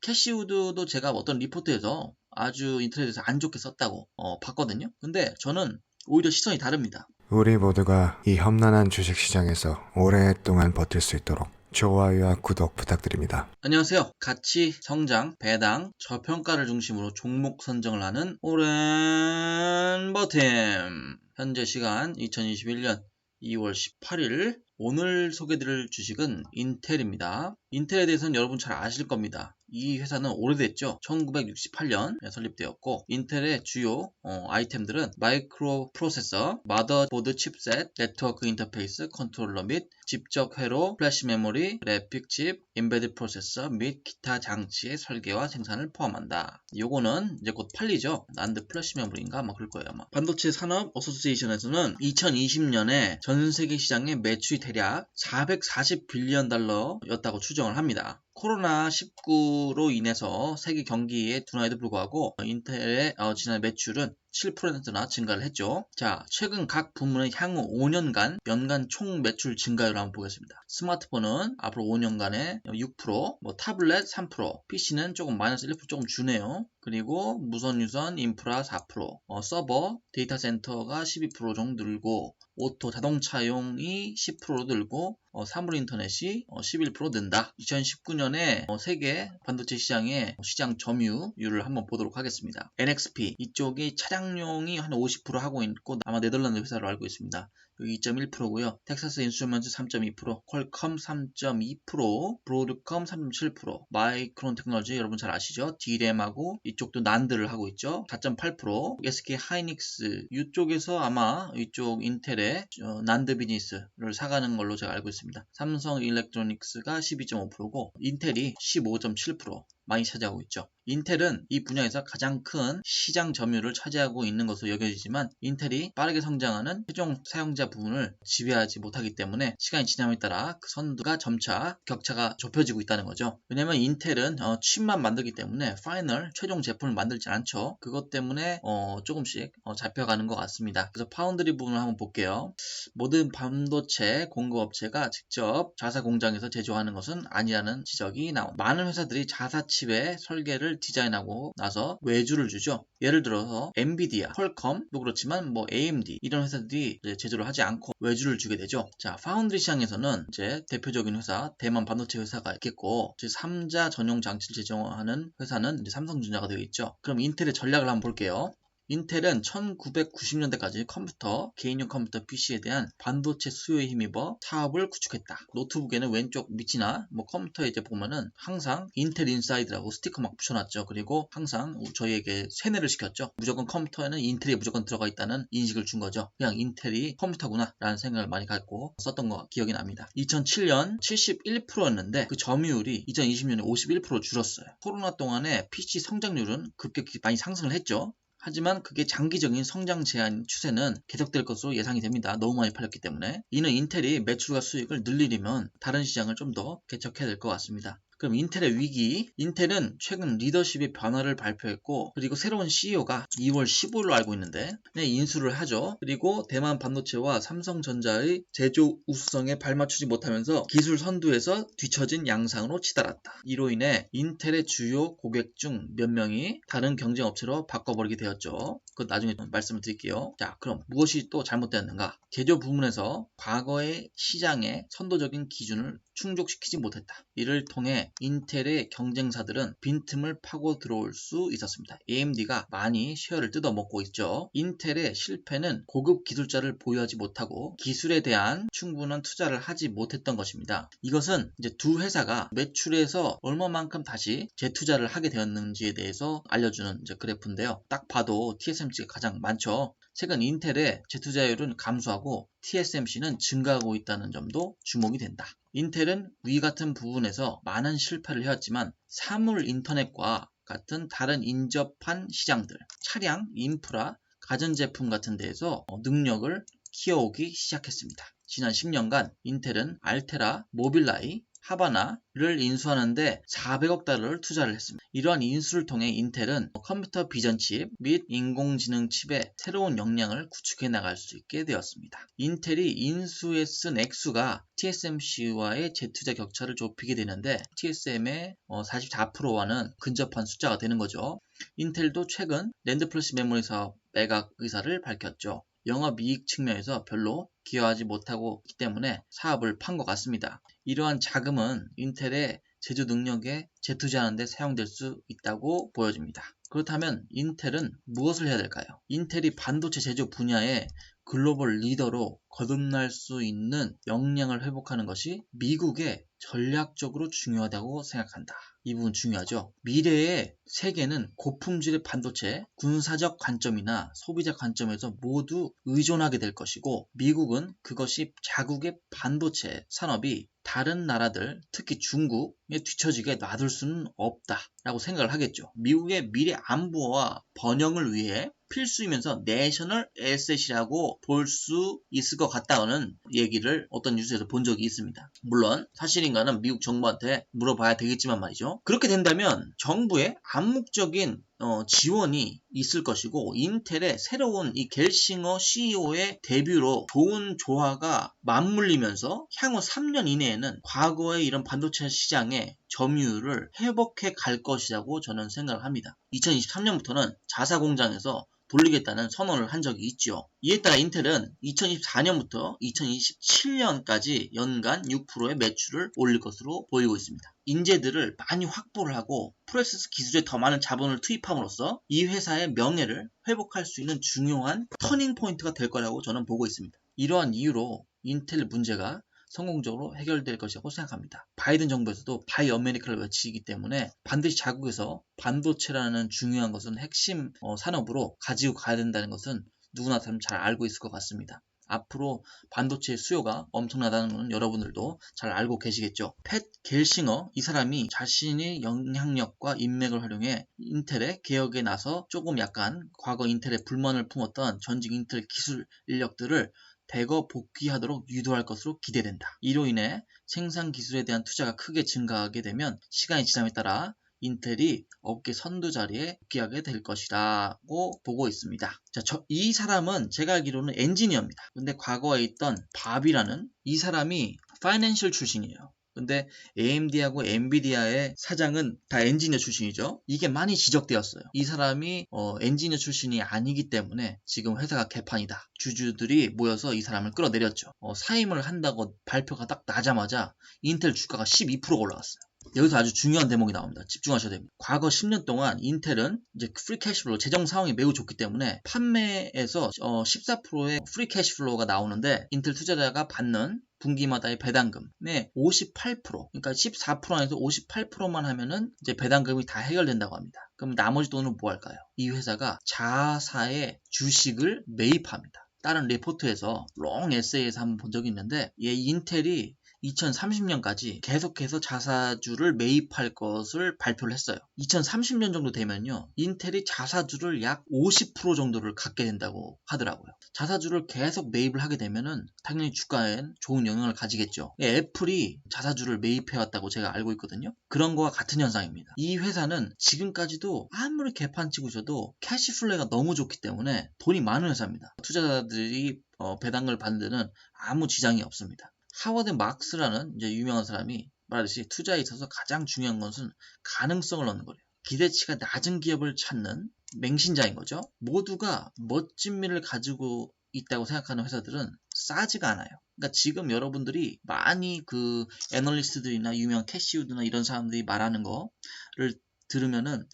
캐시우드도 제가 어떤 리포트에서 아주 인터넷에서 안 좋게 썼다고 봤거든요. 근데 저는 오히려 시선이 다릅니다. 우리 모두가 이 험난한 주식시장에서 오랫동안 버틸 수 있도록 좋아요와 구독 부탁드립니다. 안녕하세요. 가치, 성장, 배당, 저평가를 중심으로 종목 선정을 하는 오랜 버팀. 현재 시간 2021년 2월 18일. 오늘 소개드릴 주식은 인텔입니다. 인텔에 대해서는 여러분 잘 아실 겁니다. 이 회사는 오래됐죠. 1968년에 설립되었고, 인텔의 주요 아이템들은 마이크로 프로세서, 마더보드 칩셋, 네트워크 인터페이스, 컨트롤러 및 직접 회로, 플래시 메모리, 그래픽 칩, 인베드 프로세서 및 기타 장치의 설계와 생산을 포함한다. 요거는 이제 곧 팔리죠. 난드 플래시 메모리인가 아마 그럴 거예요. 아마. 반도체 산업 어소시에이션에서는 2020년에 전 세계 시장의 매출이 대략 440빌리언 달러였다고 추정을 합니다. 코로나19로 인해서 세계 경기의 둔화에도 불구하고 인텔의 지난 매출은 7%나 증가를 했죠. 자, 최근 각 부문의 향후 5년간 연간 총 매출 증가율을 한번 보겠습니다. 스마트폰은 앞으로 5년간에 6%, 타블렛 3%, PC는 조금 마이너스 1% 조금 주네요. 그리고 무선 유선, 인프라 4%, 서버, 데이터 센터가 12% 정도 늘고, 오토 자동차용이 10% 늘고, 사물 인터넷이 11% 는다. 2019년에 세계 반도체 시장의 시장 점유율을 한번 보도록 하겠습니다. NXP 이쪽이 차량용이 한 50% 하고 있고 아마 네덜란드 회사로 알고 있습니다. 여기 2.1%고요. 텍사스 인스트루먼트 3.2%, 퀄컴 3.2%, 브로드컴 3.7%, 마이크론 테크놀로지 여러분 잘 아시죠? D램하고 이쪽도 난드를 하고 있죠. 4.8%, SK 하이닉스 이쪽에서 아마 이쪽 인텔의 난드 비즈니스를 사가는 걸로 제가 알고 있습니다. 삼성 일렉트로닉스가 12.5%고 인텔이 15.7% 많이 차지하고 있죠. 인텔은 이 분야에서 가장 큰 시장 점유율을 차지하고 있는 것으로 여겨지지만 인텔이 빠르게 성장하는 최종 사용자 부분을 지배하지 못하기 때문에 시간이 지남에 따라 그 선두가 점차 격차가 좁혀지고 있다는 거죠. 왜냐면 인텔은 칩만 만들기 때문에 파이널 최종 제품을 만들지 않죠. 그것 때문에 조금씩 잡혀가는 것 같습니다. 그래서 파운드리 부분을 한번 볼게요. 모든 반도체 공급업체가 직접 자사 공장에서 제조하는 것은 아니라는 지적이 나옵니다. 많은 회사들이 자사 칩의 설계를 디자인하고 나서 외주를 주죠. 예를 들어서 엔비디아, 퀄컴도 그렇지만 AMD 이런 회사들이 제조를 하지 않고 외주를 주게 되죠. 자, 파운드리 시장에서는 이제 대표적인 회사 대만 반도체 회사가 있겠고, 3자 전용 장치를 제조하는 회사는 이제 삼성전자가 되어 있죠. 그럼 인텔의 전략을 한번 볼게요. 인텔은 1990년대까지 컴퓨터, 개인용 컴퓨터 PC에 대한 반도체 수요에 힘입어 사업을 구축했다. 노트북에는 왼쪽 밑이나 컴퓨터에 이제 보면은 항상 인텔 인사이드라고 스티커 막 붙여놨죠. 그리고 항상 저희에게 세뇌를 시켰죠. 무조건 컴퓨터에는 인텔이 무조건 들어가 있다는 인식을 준 거죠. 그냥 인텔이 컴퓨터구나 라는 생각을 많이 갖고 썼던 거 기억이 납니다. 2007년 71%였는데 그 점유율이 2020년에 51% 줄었어요. 코로나 동안에 PC 성장률은 급격히 많이 상승을 했죠. 하지만 그게 장기적인 성장 제한 추세는 계속될 것으로 예상이 됩니다. 너무 많이 팔렸기 때문에. 이는 인텔이 매출과 수익을 늘리려면 다른 시장을 좀 더 개척해야 될 것 같습니다. 그럼 인텔의 위기. 인텔은 최근 리더십의 변화를 발표했고, 그리고 새로운 CEO가 2월 15일로 알고 있는데 인수를 하죠. 그리고 대만 반도체와 삼성전자의 제조 우수성에 발맞추지 못하면서 기술 선두에서 뒤처진 양상으로 치달았다. 이로 인해 인텔의 주요 고객 중 몇 명이 다른 경쟁 업체로 바꿔버리게 되었죠. 그건 나중에 말씀을 드릴게요. 자, 그럼 무엇이 또 잘못되었는가? 제조 부문에서 과거의 시장의 선도적인 기준을 충족시키지 못했다. 이를 통해 인텔의 경쟁사들은 빈틈을 파고 들어올 수 있었습니다. AMD가 많이 쉐어를 뜯어먹고 있죠. 인텔의 실패는 고급 기술자를 보유하지 못하고 기술에 대한 충분한 투자를 하지 못했던 것입니다. 이것은 이제 두 회사가 매출에서 얼마만큼 다시 재투자를 하게 되었는지에 대해서 알려주는 이제 그래프인데요. 딱 봐도 TSMC가 가장 많죠. 최근 인텔의 재투자율은 감소하고 TSMC는 증가하고 있다는 점도 주목이 된다. 인텔은 위 같은 부분에서 많은 실패를 해왔지만 사물 인터넷과 같은 다른 인접한 시장들, 차량, 인프라, 가전제품 같은 데에서 능력을 키워오기 시작했습니다. 지난 10년간 인텔은 알테라, 모빌라이, 하바나를 인수하는데 400억 달러를 투자를 했습니다. 이러한 인수를 통해 인텔은 컴퓨터 비전 칩 및 인공지능 칩의 새로운 역량을 구축해 나갈 수 있게 되었습니다. 인텔이 인수에 쓴 액수가 TSMC와의 재투자 격차를 좁히게 되는데 TSM의 44%와는 근접한 숫자가 되는 거죠. 인텔도 최근 랜드 플래시 메모리 사업 매각 의사를 밝혔죠. 영업이익 측면에서 별로 기여하지 못하고 있기 때문에 사업을 판 것 같습니다. 이러한 자금은 인텔의 제조 능력에 재투자하는 데 사용될 수 있다고 보여집니다. 그렇다면 인텔은 무엇을 해야 될까요? 인텔이 반도체 제조 분야의 글로벌 리더로 거듭날 수 있는 역량을 회복하는 것이 미국에 전략적으로 중요하다고 생각한다. 이 부분 중요하죠. 미래의 세계는 고품질의 반도체, 군사적 관점이나 소비자 관점에서 모두 의존하게 될 것이고 미국은 그것이 자국의 반도체 산업이 다른 나라들, 특히 중국에 뒤처지게 놔둘 수는 없다라고 생각을 하겠죠. 미국의 미래 안보와 번영을 위해 필수이면서 내셔널 에셋이라고 볼 수 있을 것 같다는 얘기를 어떤 뉴스에서 본 적이 있습니다. 물론 사실인가는 미국 정부한테 물어봐야 되겠지만 말이죠. 그렇게 된다면 정부의 암묵적인 지원이 있을 것이고 인텔의 새로운 이 겔싱어 CEO의 데뷔로 좋은 조화가 맞물리면서 향후 3년 이내에는 과거의 이런 반도체 시장의 점유율을 회복해 갈 것이라고 저는 생각을 합니다. 2023년부터는 자사 공장에서 돌리겠다는 선언을 한 적이 있죠. 이에 따라 인텔은 2024년부터 2027년까지 연간 6%의 매출을 올릴 것으로 보이고 있습니다. 인재들을 많이 확보를 하고 프로세스 기술에 더 많은 자본을 투입함으로써 이 회사의 명예를 회복할 수 있는 중요한 터닝 포인트가 될 거라고 저는 보고 있습니다. 이러한 이유로 인텔 문제가 성공적으로 해결될 것이라고 생각합니다. 바이든 정부에서도 바이 아메리카를 외치기 때문에 반드시 자국에서 반도체라는 중요한 것은 핵심 산업으로 가지고 가야 된다는 것은 누구나 잘 알고 있을 것 같습니다. 앞으로 반도체 수요가 엄청나다는 것은 여러분들도 잘 알고 계시겠죠. 팻 겔싱어 이 사람이 자신의 영향력과 인맥을 활용해 인텔의 개혁에 나서 조금 약간 과거 인텔에 불만을 품었던 전직 인텔 기술 인력들을 대거 복귀하도록 유도할 것으로 기대된다. 이로 인해 생산 기술에 대한 투자가 크게 증가하게 되면 시간이 지남에 따라 인텔이 업계 선두 자리에 복귀하게 될 것이라고 보고 있습니다. 자, 이 사람은 제가 알기로는 엔지니어입니다. 근데 과거에 있던 밥이라는 이 사람이 파이낸셜 출신이에요. 근데 AMD하고 엔비디아의 사장은 다 엔지니어 출신이죠. 이게 많이 지적되었어요. 이 사람이 엔지니어 출신이 아니기 때문에 지금 회사가 개판이다. 주주들이 모여서 이 사람을 끌어내렸죠. 사임을 한다고 발표가 딱 나자마자 인텔 주가가 12%가 올라갔어요. 여기서 아주 중요한 대목이 나옵니다. 집중하셔야 됩니다. 과거 10년 동안 인텔은 이제 프리 캐시플로우, 재정 상황이 매우 좋기 때문에 판매에서 14%의 프리 캐시플로우가 나오는데 인텔 투자자가 받는 분기마다의 배당금의 58%, 그러니까 14% 안에서 58%만 하면은 이제 배당금이 다 해결된다고 합니다. 그럼 나머지 돈은 뭐 할까요? 이 회사가 자사의 주식을 매입합니다. 다른 리포트에서 롱 에세이에서 한번 본 적이 있는데 인텔이 2030년까지 계속해서 자사주를 매입할 것을 발표를 했어요. 2030년 정도 되면요. 인텔이 자사주를 약 50% 정도를 갖게 된다고 하더라고요. 자사주를 계속 매입을 하게 되면은 당연히 주가엔 좋은 영향을 가지겠죠. 애플이 자사주를 매입해왔다고 제가 알고 있거든요. 그런 거와 같은 현상입니다. 이 회사는 지금까지도 아무리 개판치고 있어도 캐시플레이가 너무 좋기 때문에 돈이 많은 회사입니다. 투자자들이 배당을 받는 데는 아무 지장이 없습니다. 하워드 막스라는 이제 유명한 사람이 말하듯이 투자에 있어서 가장 중요한 것은 가능성을 넣는 거래요. 기대치가 낮은 기업을 찾는 맹신자인 거죠. 모두가 멋진 미를 가지고 있다고 생각하는 회사들은 싸지가 않아요. 그러니까 지금 여러분들이 많이 그 애널리스트들이나 유명한 캐시우드나 이런 사람들이 말하는 거를 들으면은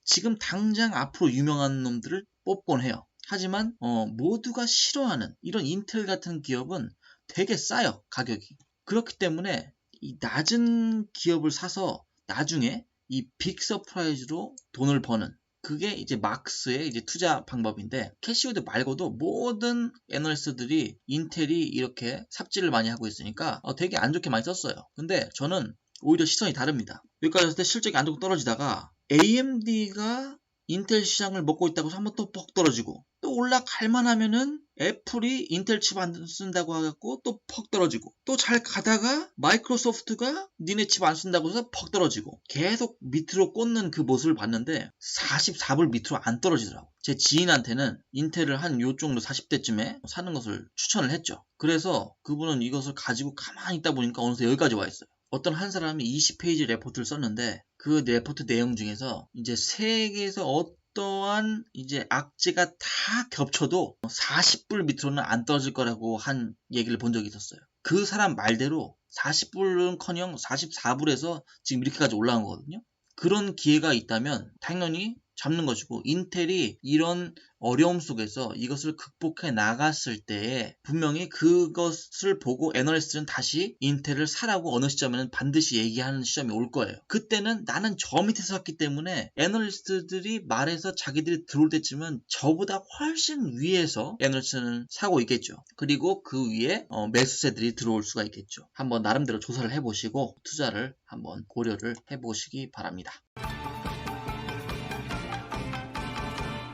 지금 당장 앞으로 유명한 놈들을 뽑곤 해요. 하지만 모두가 싫어하는 이런 인텔 같은 기업은 되게 싸요, 가격이. 그렇기 때문에 이 낮은 기업을 사서 나중에 이 빅 서프라이즈로 돈을 버는 그게 이제 막스의 이제 투자 방법인데 캐시우드 말고도 모든 애널리스트들이 인텔이 이렇게 삽질을 많이 하고 있으니까 되게 안 좋게 많이 썼어요. 근데 저는 오히려 시선이 다릅니다. 여기까지 했을 때 실적이 안 좋고 떨어지다가 AMD가 인텔 시장을 먹고 있다고 해서 한번 또 뻑 떨어지고 또 또 올라갈만 하면은 애플이 인텔 칩 안 쓴다고 하고 또 퍽 떨어지고, 또 잘 가다가 마이크로소프트가 니네 칩 안 쓴다고 해서 퍽 떨어지고, 계속 밑으로 꽂는 그 모습을 봤는데 44불 밑으로 안 떨어지더라고. 제 지인한테는 인텔을 한 요 정도 40대쯤에 사는 것을 추천을 했죠. 그래서 그분은 이것을 가지고 가만히 있다 보니까 어느새 여기까지 와 있어요. 어떤 한 사람이 20페이지 레포트를 썼는데 그 레포트 내용 중에서 이제 세계에서 어떠한 이제 악재가 다 겹쳐도 40불 밑으로는 안 떨어질 거라고 한 얘기를 본 적이 있었어요. 그 사람 말대로 40불은커녕 44불에서 지금 이렇게까지 올라간 거거든요. 그런 기회가 있다면 당연히 잡는 것이고, 인텔이 이런 어려움 속에서 이것을 극복해 나갔을 때에 분명히 그것을 보고 애널리스트는 다시 인텔을 사라고 어느 시점에는 반드시 얘기하는 시점이 올 거예요. 그때는 나는 저 밑에서 샀기 때문에 애널리스트들이 말해서 자기들이 들어올 때쯤은 저보다 훨씬 위에서 애널리스트는 사고 있겠죠. 그리고 그 위에 매수세들이 들어올 수가 있겠죠. 한번 나름대로 조사를 해보시고 투자를 한번 고려를 해보시기 바랍니다.